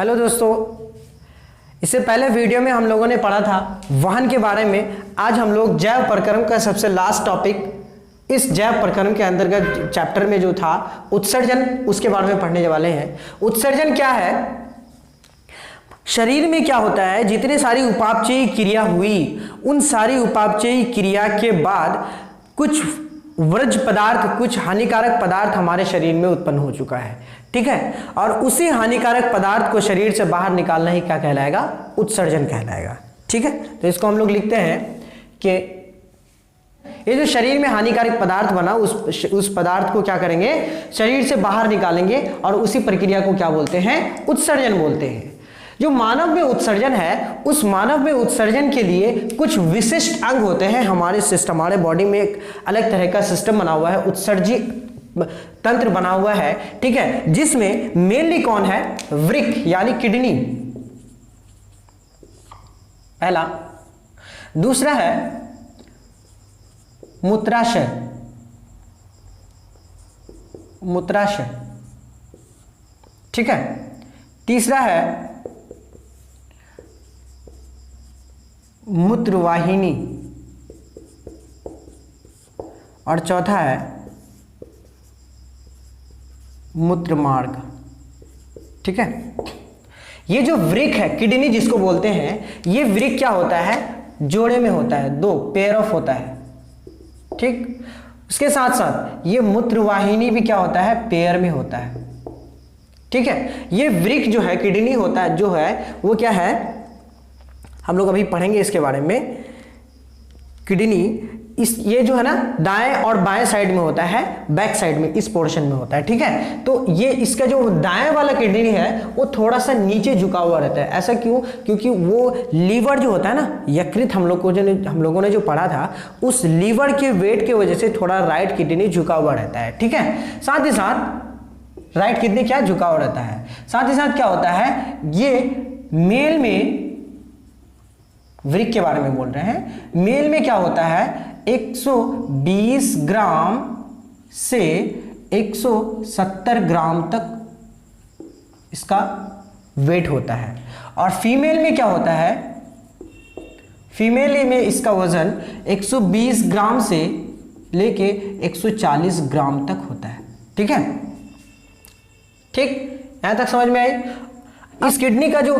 Hello दोस्तों, इससे पहले वीडियो में हम लोगों ने पढ़ा था वाहन के बारे में। आज हम लोग जैव प्रक्रम का सबसे लास्ट टॉपिक, इस जैव प्रक्रम के अंतर्गत चैप्टर में जो था उत्सर्जन, उसके बारे में पढ़ने वाले हैं। उत्सर्जन क्या है? शरीर में क्या होता है, जितनी सारी उपापचयी क्रिया हुई, उन सारी उपापचयी क्रिया के बाद कुछ वर्ज्य पदार्थ, कुछ हानिकारक पदार्थ हमारे शरीर में उत्पन्न हो चुका है, ठीक है। और उसी हानिकारक पदार्थ को शरीर से बाहर निकालना ही क्या कहलाएगा? उत्सर्जन कहलाएगा, ठीक है। तो इसको हम लोग लिखते हैं कि ये जो शरीर में हानिकारक पदार्थ बना, उस पदार्थ को क्या करेंगे? शरीर से बाहर निकालेंगे और उसी प्रक्रिया को क्या बोलते हैं? उत्सर्जन बोलते हैं। जो मानव में उत्सर्जन है, उस मानव में उत्सर्जन के लिए कुछ विशिष्ट अंग होते हैं। हमारे सिस्टम, हमारे बॉडी में एक अलग तरह का सिस्टम बना हुआ है, उत्सर्जी तंत्र बना हुआ है, ठीक है, जिसमें मेनली कौन है? वृक्क यानी किडनी, पहला। दूसरा है मूत्राशय, मूत्राशय, ठीक है। तीसरा है मूत्रवाहिनी और चौथा है मूत्रमार्ग, ठीक है। ये जो वृक्क है, किडनी जिसको बोलते हैं, ये वृक्क क्या होता है? जोड़े में होता है, दो पेयर ऑफ होता है, ठीक। उसके साथ साथ ये मूत्रवाहिनी भी क्या होता है? पेयर में होता है, ठीक है। ये वृक्क जो है, किडनी होता है, जो है वो क्या है? हम लोग अभी पढ़ेंगे इसके बारे में। किडनी ये जो है ना, दाएं और बाएं साइड में होता है, बैक साइड में, इस पोर्शन में होता है, ठीक है। तो ये इसका जो दाएं वाला किडनी है वो थोड़ा सा नीचे झुका हुआ रहता है। ऐसा क्यों? क्योंकि वो लीवर जो होता है ना, यकृत, हम लोगों ने जो पढ़ा था, उस लीवर के वेट की वजह से थोड़ा राइट किडनी झुका हुआ रहता है, ठीक है। साथ ही साथ राइट किडनी क्या झुका हुआ रहता है। साथ ही साथ क्या होता है, ये मेल में, वृक्क के बारे में बोल रहे हैं, मेल में क्या होता है? 120 ग्राम से 170 ग्राम तक इसका वेट होता है। और फीमेल में क्या होता है? फीमेल में इसका वजन 120 ग्राम से लेके 140 ग्राम तक होता है, ठीक है। ठीक, यहां तक समझ में आई? इस किडनी का जो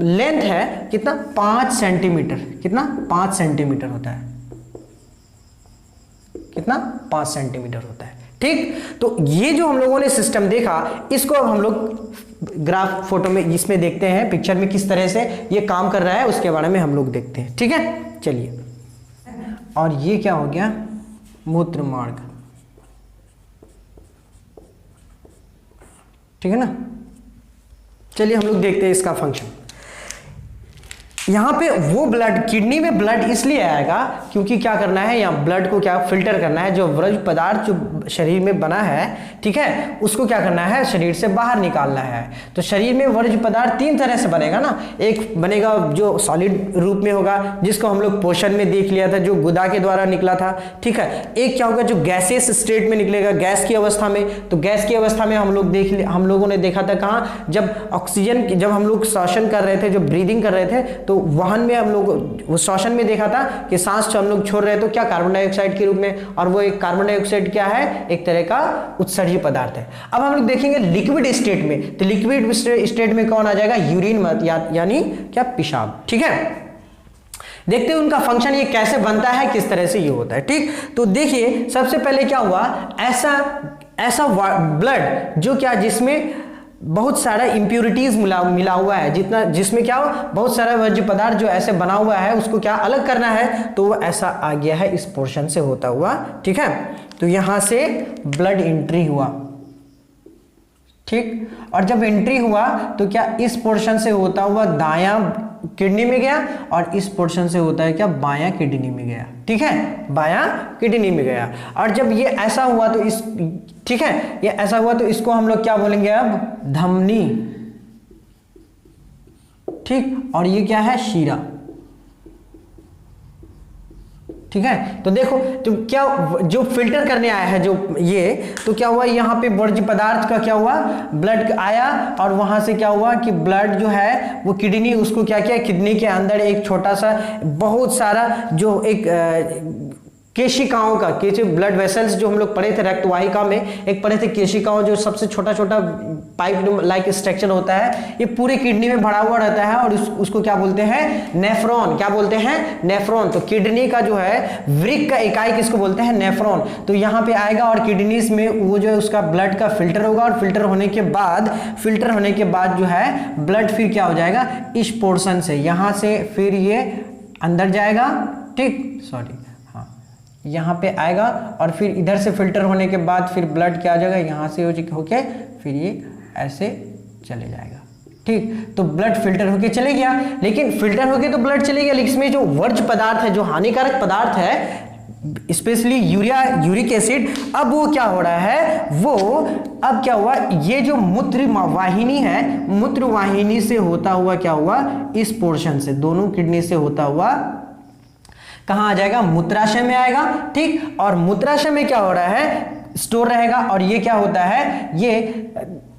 लेंथ है कितना? 5 सेंटीमीटर। कितना? 5 सेंटीमीटर होता है। कितना? 5 सेंटीमीटर होता है, ठीक। तो ये जो हम लोगों ने सिस्टम देखा, इसको अब हम लोग ग्राफ फोटो में इसमें देखते हैं, पिक्चर में किस तरह से ये काम कर रहा है, उसके बारे में हम लोग देखते हैं, ठीक है। चलिए, और ये क्या हो गया? मूत्र मार्ग, ठीक है ना। चलिए हम लोग देखते हैं इसका फंक्शन। यहां पे वो ब्लड, किडनी में ब्लड इसलिए आएगा क्योंकि क्या करना है, यहाँ ब्लड को क्या फिल्टर करना है, जो वर्ज्य पदार्थ जो शरीर में बना है, ठीक है, उसको क्या करना है? शरीर से बाहर निकालना है। तो शरीर में वर्ज्य पदार्थ 3 तरह से बनेगा ना। एक बनेगा जो सॉलिड रूप में होगा, जिसको हम लोग पोषण में देख लिया था, जो गुदा के द्वारा निकला था, ठीक है। एक क्या होगा? जो गैसेस स्टेट में निकलेगा, गैस की अवस्था में। तो गैस की अवस्था में हम लोगों ने देखा था कहाँ? जब ऑक्सीजन, जब हम लोग श्वसन कर रहे थे, जो ब्रीदिंग कर रहे थे, तो वाहन में हम लोग श्वसन में देखा था कि सांस हम लोग छोड़ रहे हैं तो क्या? कार्बन डाइऑक्साइड के रूप में। और वो एक कार्बन डाइऑक्साइड क्या है? एक तरह का उत्सर्जी पदार्थ है। अब हम लोग देखेंगे लिक्विड स्टेट में, तो लिक्विड स्टेट में कौन आ जाएगा? यूरिन, यानी क्या? पेशाब, ठीक है। देखते हैं उनका फंक्शन, ये कैसे बनता है, किस तरह से ये होता है, ठीक। तो देखिए, सबसे पहले क्या हुआ? ऐसा ब्लड जो क्या, जिसमें बहुत सारा इंप्यूरिटीज मिला हुआ है, जिसमें क्या हो? बहुत सारा वर्ज्य पदार्थ जो ऐसे बना हुआ है, उसको क्या अलग करना है, तो वो ऐसा आ गया है इस पोर्शन से होता हुआ, ठीक है। तो यहां से ब्लड एंट्री हुआ, ठीक। और जब एंट्री हुआ तो क्या इस पोर्शन से होता हुआ दायां किडनी में गया, और इस पोर्शन से होता है क्या? बायां किडनी में गया, ठीक है, बायां किडनी में गया। और जब ये ऐसा हुआ तो इस, ठीक है, ये ऐसा हुआ तो इसको हम लोग क्या बोलेंगे अब? धमनी, ठीक। और ये क्या है? शीरा, ठीक है। तो देखो तो क्या जो फिल्टर करने आया है जो ये, तो क्या हुआ यहाँ पे वर्ज्य पदार्थ का क्या हुआ, ब्लड आया और वहां से क्या हुआ कि ब्लड जो है वो किडनी उसको क्या किया, किडनी के अंदर एक छोटा सा बहुत सारा जो एक केशिकाओं का ब्लड वेसल्स जो हम लोग पढ़े थे रक्तवाहिका में, एक पढ़े थे केशिकाओं जो सबसे छोटा छोटा पाइप लाइक स्ट्रक्चर होता है, ये पूरे किडनी में भरा हुआ रहता है और उसको क्या बोलते हैं, नेफ्रॉन। क्या बोलते हैं, नेफ्रॉन। तो किडनी का जो है वृक्क का इकाई किसको बोलते हैं, नेफ्रॉन। तो यहाँ पे आएगा और किडनीज में वो जो है उसका ब्लड का फिल्टर होगा और फिल्टर होने के बाद जो है ब्लड फिर क्या हो जाएगा, इस पोर्शन से यहाँ से फिर ये अंदर जाएगा, ठीक, सॉरी यहाँ पे आएगा और फिर इधर से फिल्टर होने के बाद फिर ब्लड क्या आ जाएगा, यहाँ से होके फिर ये ऐसे चले जाएगा, ठीक। तो ब्लड फिल्टर होके चले गया, लेकिन फिल्टर होके तो ब्लड चले गया, लेकिन इसमें जो वर्ज्य पदार्थ है, जो हानिकारक पदार्थ है, स्पेशली यूरिक एसिड, अब वो क्या हो रहा है, वो अब क्या हुआ, ये जो मूत्र वाहिनी है, मूत्र वाहिनी से होता हुआ क्या हुआ, इस पोर्शन से दोनों किडनी से होता हुआ कहाँ आ जाएगा, मूत्राशय में आएगा, ठीक। और मूत्राशय में क्या हो रहा है, स्टोर रहेगा और ये क्या होता है, ये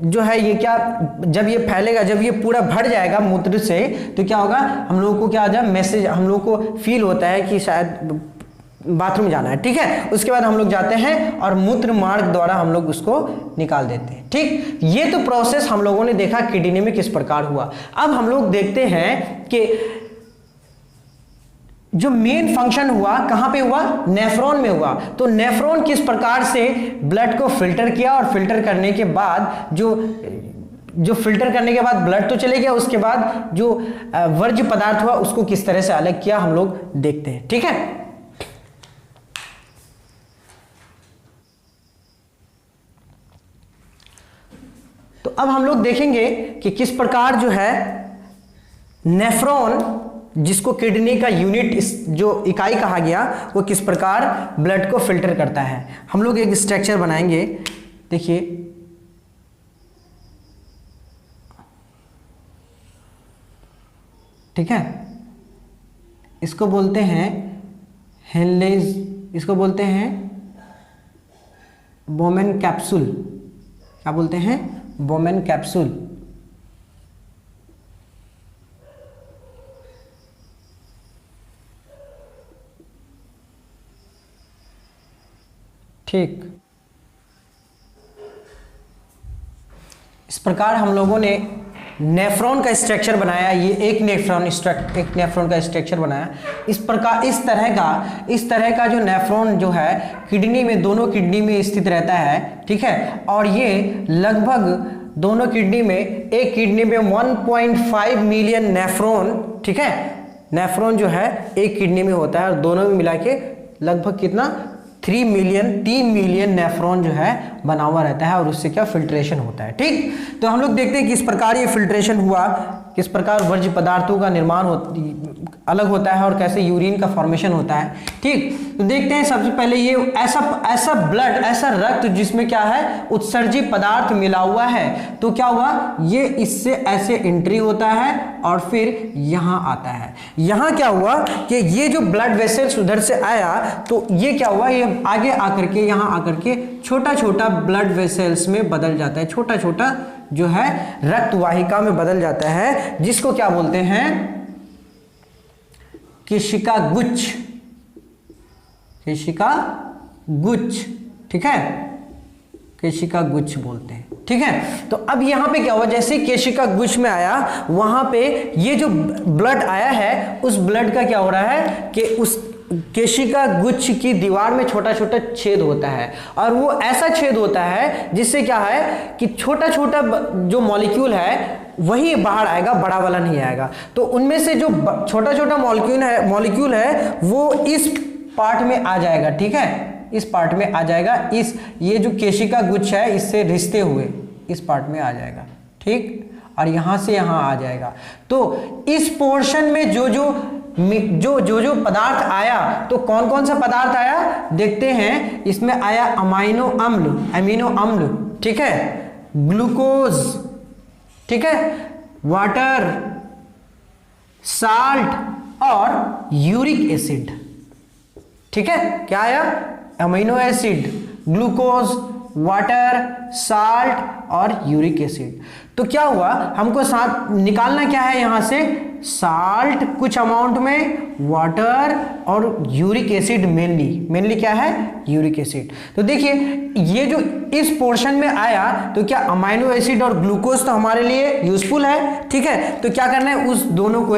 जो है ये क्या, जब ये फैलेगा, जब ये पूरा भर जाएगा मूत्र से, तो क्या होगा, हम लोगों को क्या आ जाए मैसेज, हम लोगों को फील होता है कि शायद बाथरूम जाना है, ठीक है। उसके बाद हम लोग जाते हैं और मूत्र मार्ग द्वारा हम लोग उसको निकाल देते हैं, ठीक। ये तो प्रोसेस हम लोगों ने देखा किडनी में किस प्रकार हुआ। अब हम लोग देखते हैं कि जो मेन फंक्शन हुआ कहां पे हुआ, नेफ्रॉन में हुआ। तो नेफ्रॉन किस प्रकार से ब्लड को फिल्टर किया और फिल्टर करने के बाद जो फिल्टर करने के बाद ब्लड तो चले गया, उसके बाद जो वर्ज्य पदार्थ हुआ उसको किस तरह से अलग किया हम लोग देखते हैं, ठीक है। तो अब हम लोग देखेंगे कि किस प्रकार जो है नेफ्रॉन, जिसको किडनी का यूनिट जो इकाई कहा गया, वो किस प्रकार ब्लड को फिल्टर करता है। हम लोग एक स्ट्रक्चर बनाएंगे, देखिए ठीक है, इसको बोलते हैं हेनलेज, इसको बोलते हैं बोमेन कैप्सूल। क्या बोलते हैं, बोमेन कैप्सूल, ठीक। इस प्रकार हम लोगों ने नेफ्रॉन का स्ट्रक्चर बनाया, ये एक नेफ्रॉन का स्ट्रक्चर बनाया। इस प्रकार इस तरह का जो नेफ्रॉन जो है किडनी में, दोनों किडनी में स्थित रहता है, ठीक है। और ये लगभग दोनों किडनी में, एक किडनी में 1.5 मिलियन नेफ्रॉन, ठीक है, नेफ्रॉन जो है एक किडनी में होता है और दोनों में मिला के लगभग कितना 3 मिलियन नेफ्रॉन जो है बना हुआ रहता है और उससे क्या फिल्ट्रेशन होता है, ठीक। तो हम लोग देखते हैं किस प्रकार ये फिल्ट्रेशन हुआ, किस प्रकार वर्ज्य पदार्थों का निर्माण अलग होता है और कैसे यूरिन का फॉर्मेशन होता है, ठीक। तो देखते हैं सबसे पहले ये ऐसा ब्लड, ऐसा रक्त जिसमें क्या है उत्सर्जी पदार्थ मिला हुआ है, तो क्या हुआ, ये इससे ऐसे एंट्री होता है और फिर यहाँ आता है। यहाँ क्या हुआ कि ये जो ब्लड वेसल्स उधर से आया, तो ये क्या हुआ, ये आगे आकर के यहाँ आकर के छोटा छोटा ब्लड वेसल्स में बदल जाता है, छोटा छोटा जो है रक्त वाहिका में बदल जाता है, जिसको क्या बोलते हैं, केशिका गुच्छ, केशिका गुच्छ, ठीक है, केशिका गुच्छ बोलते हैं, ठीक है। तो अब यहां पे क्या हुआ, जैसे केशिका गुच्छ में आया, वहां पे ये जो ब्लड आया है, उस ब्लड का क्या हो रहा है कि उस केशिका गुच्छ की दीवार में छोटा छोटा छेद होता है और वो ऐसा छेद होता है जिससे क्या है कि छोटा छोटा जो मॉलिक्यूल है वही बाहर आएगा, बड़ा वाला नहीं आएगा। तो उनमें से जो छोटा छोटा मॉलिक्यूल है वो इस पार्ट में आ जाएगा, ठीक है, इस पार्ट में आ जाएगा, ये जो केशिका गुच्छ है इससे रिश्ते हुए इस पार्ट में आ जाएगा, ठीक, और यहां से यहां आ जाएगा। तो इस पोर्शन में जो जो पदार्थ आया, तो कौन कौन सा पदार्थ आया देखते हैं। इसमें आया अमीनो अम्ल, ठीक है, ग्लूकोज, ठीक है, वाटर, साल्ट और यूरिक एसिड, ठीक है, क्या आया, amino acid, glucose, water, salt और यूरिक एसिड। तो क्या हुआ, हमको साथ निकालना क्या है यहां से, साल्ट कुछ अमाउंट में, वाटर और यूरिक एसिड मेनली क्या है, यूरिक एसिड। तो देखिए ये जो इस पोर्शन में आया, तो क्या अमाइनो एसिड और ग्लूकोज तो हमारे लिए यूजफुल है, ठीक है। तो क्या करना है, उस दोनों को,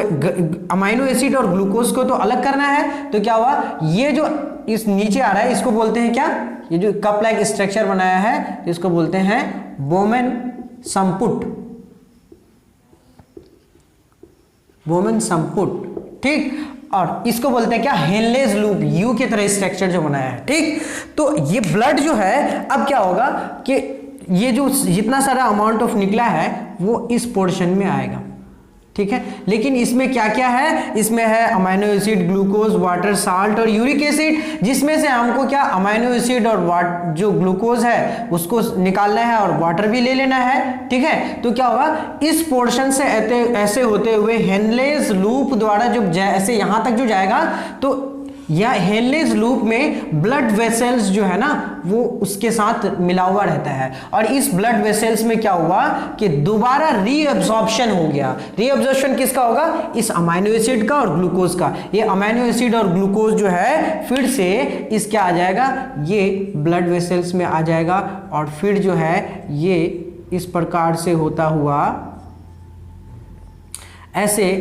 अमाइनो एसिड और ग्लूकोज को तो अलग करना है। तो क्या हुआ, ये जो इस नीचे आ रहा है इसको बोलते हैं क्या, ये जो कप लाइक स्ट्रक्चर बनाया है इसको बोलते हैं बोमेन संपुट, बोमेन संपुट, ठीक। और इसको बोलते हैं क्या, हेनलेज लूप, यू की तरह स्ट्रक्चर जो बनाया है, ठीक। तो ये ब्लड जो है, अब क्या होगा कि ये जो जितना सारा अमाउंट ऑफ निकला है वो इस पोर्शन में आएगा, ठीक है। लेकिन इसमें क्या क्या है, इसमें है amino acid, glucose, water, salt और यूरिक एसिड, जिसमें से हमको क्या अमाइनो एसिड और जो ग्लूकोज है उसको निकालना है और वाटर भी ले लेना है, ठीक है। तो क्या होगा, इस पोर्शन से ऐसे होते हुए हेनलेज लूप द्वारा जो ऐसे यहां तक जो जाएगा, तो या हेनलेज लूप में ब्लड वेसल्स जो है ना वो उसके साथ मिला हुआ रहता है। और इस ब्लड वेसल्स में क्या हुआ कि दोबारा रीअब्जॉर्प्शन हो गया। रीअब्जॉर्प्शन किसका होगा, इस अमाइनो एसिड का और ग्लूकोज का। ये अमाइनो एसिड और ग्लूकोज जो है फिर से इसके आ जाएगा, ये ब्लड वेसल्स में आ जाएगा और फिर जो है ये इस प्रकार से होता हुआ ऐसे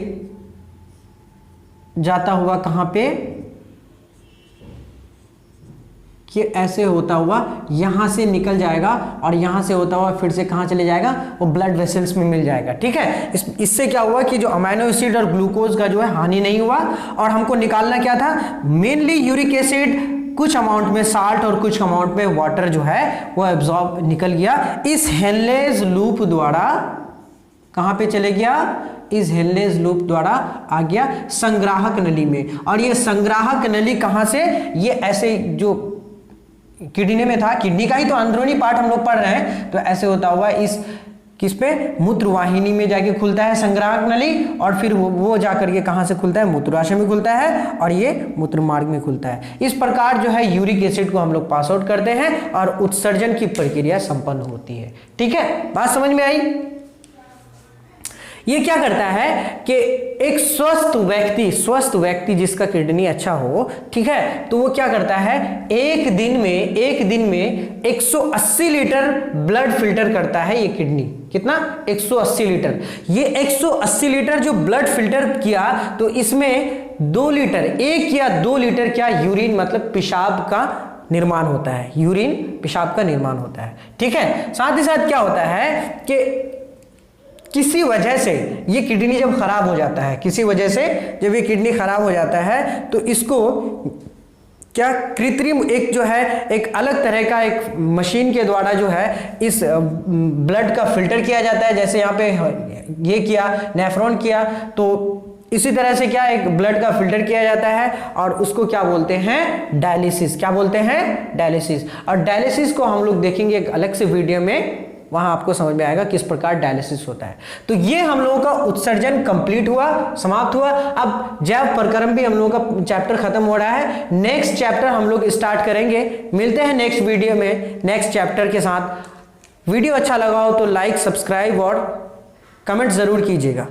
जाता हुआ कहां पे, कि ऐसे होता हुआ यहां से निकल जाएगा और यहां से होता हुआ फिर से कहां चले जाएगा, वो ब्लड वेसल्स में मिल जाएगा, ठीक है। इससे क्या हुआ कि जो अमाइनो एसिड और ग्लूकोज का जो है हानि नहीं हुआ। और हमको निकालना क्या था, मेनली यूरिक एसिड, कुछ अमाउंट में साल्ट और कुछ अमाउंट में वाटर जो है वो एब्जॉर्ब निकल गया, इस हेनलेज लूप द्वारा कहां पे चले गया, इस हेनलेज लूप द्वारा आ गया संग्राहक नली में। और ये संग्राहक नली कहां से, ये ऐसे जो किडनी में था, किडनी का ही तो अंदरूनी पार्ट हम लोग पढ़ रहे हैं, तो ऐसे होता हुआ इस किस पे, मूत्रवाहिनी में जाके खुलता है संग्राहक नली, और फिर वो जाकर के कहां से खुलता है, मूत्राशय में खुलता है और ये मूत्र मार्ग में खुलता है। इस प्रकार जो है यूरिक एसिड को हम लोग पास आउट करते हैं और उत्सर्जन की प्रक्रिया संपन्न होती है, ठीक है। बात समझ में आई। ये क्या करता है कि एक स्वस्थ व्यक्ति जिसका किडनी अच्छा हो, ठीक है, तो वो क्या करता है, एक दिन में 180 लीटर ब्लड फिल्टर करता है। ये किडनी कितना, 180 लीटर। ये 180 लीटर जो ब्लड फिल्टर किया, तो इसमें 2 लीटर, 1 या 2 लीटर क्या, यूरिन मतलब पेशाब का निर्माण होता है, यूरिन पेशाब का निर्माण होता है, ठीक है। साथ ही साथ क्या होता है कि किसी वजह से ये किडनी जब खराब हो जाता है, किसी वजह से जब ये किडनी खराब हो जाता है, तो इसको क्या कृत्रिम एक जो है एक अलग तरह का एक मशीन के द्वारा जो है इस ब्लड का फिल्टर किया जाता है। जैसे यहाँ पे ये किया, नेफ्रॉन किया, तो इसी तरह से क्या एक ब्लड का फिल्टर किया जाता है और उसको क्या बोलते हैं, डायलिसिस। क्या बोलते हैं, डायलिसिस। और डायलिसिस को हम लोग देखेंगे एक अलग से वीडियो में, वहां आपको समझ में आएगा किस प्रकार डायलिसिस होता है। तो ये हम लोगों का उत्सर्जन कंप्लीट हुआ, समाप्त हुआ। अब जैव प्रक्रम भी हम लोगों का चैप्टर खत्म हो रहा है। नेक्स्ट चैप्टर हम लोग स्टार्ट करेंगे। मिलते हैं नेक्स्ट वीडियो में नेक्स्ट चैप्टर के साथ। वीडियो अच्छा लगा हो तो लाइक, सब्सक्राइब और कमेंट जरूर कीजिएगा।